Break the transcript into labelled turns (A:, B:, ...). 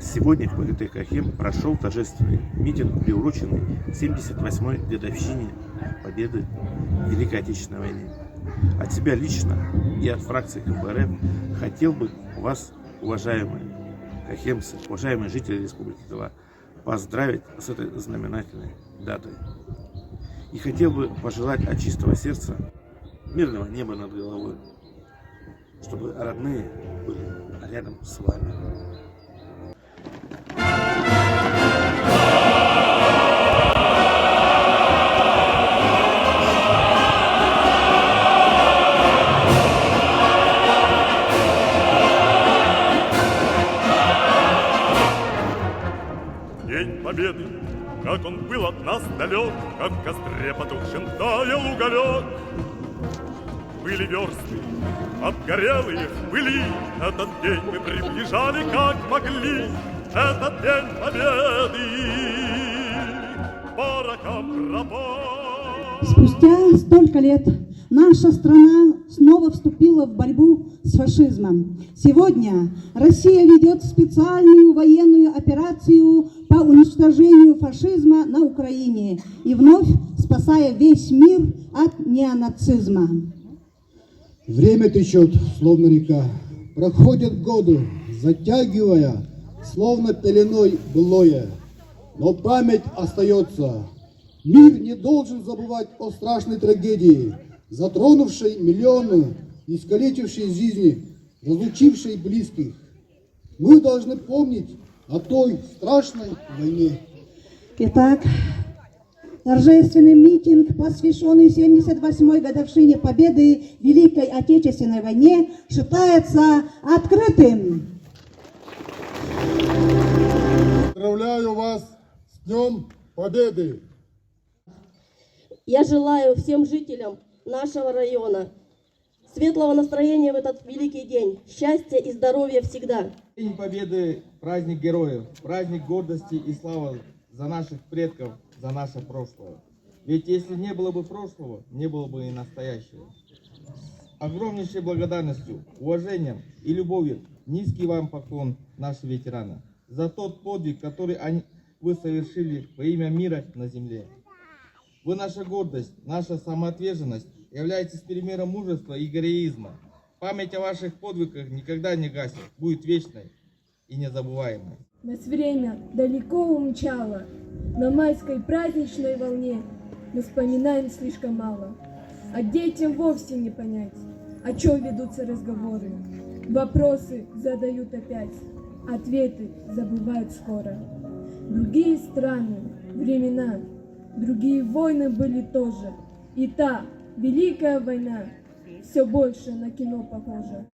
A: Сегодня в ПГТ Кахем прошел торжественный митинг, приуроченный к 78-й годовщине победы в Великой Отечественной войне. От себя лично и от фракции КПРФ хотел бы вас, уважаемые кахемцы, уважаемые жители Республики Тыва, поздравить с этой знаменательной датой. И хотел бы пожелать от чистого сердца мирного неба над головой, чтобы родные были рядом с вами.
B: День Победы, как он был от нас далек, как в костре потухшим таял уголек. Были версты, обгорелые в пыли, этот день мы приближали как могли. Этот день Победы, порока пропал.
C: Спустя столько лет наша страна снова вступила в борьбу с фашизмом. Сегодня Россия ведет специальную военную операцию по уничтожению фашизма на Украине и вновь спасая весь мир от неонацизма.
D: Время течет, словно река, проходят годы, затягивая, словно пеленой былое. Но память остается. Мир не должен забывать о страшной трагедии, затронувшей миллионы, искалечившей жизни, разлучившей близких. Мы должны помнить о той страшной войне.
C: Итак, торжественный митинг, посвященный 78-й годовщине победы в Великой Отечественной войне, считается открытым.
D: Поздравляю вас с Днем Победы!
E: Я желаю всем жителям нашего района светлого настроения в этот великий день, счастья и здоровья всегда.
F: День Победы – праздник героев, праздник гордости и славы за наших предков, за наше прошлое. Ведь если не было бы прошлого, не было бы и настоящего. С огромнейшей благодарностью, уважением и любовью низкий вам поклон, наши ветераны, за тот подвиг, который вы совершили во имя мира на земле. Вы наша гордость, наша самоотверженность, являетесь примером мужества и героизма. Память о ваших подвигах никогда не гаснет, будет вечной и незабываемой.
G: Нас время далеко умчало, на майской праздничной волне мы вспоминаем слишком мало. А детям вовсе не понять, о чем ведутся разговоры. Вопросы задают опять, ответы забывают скоро. Другие страны, времена, другие войны были тоже. И та Великая война все больше на кино похожа.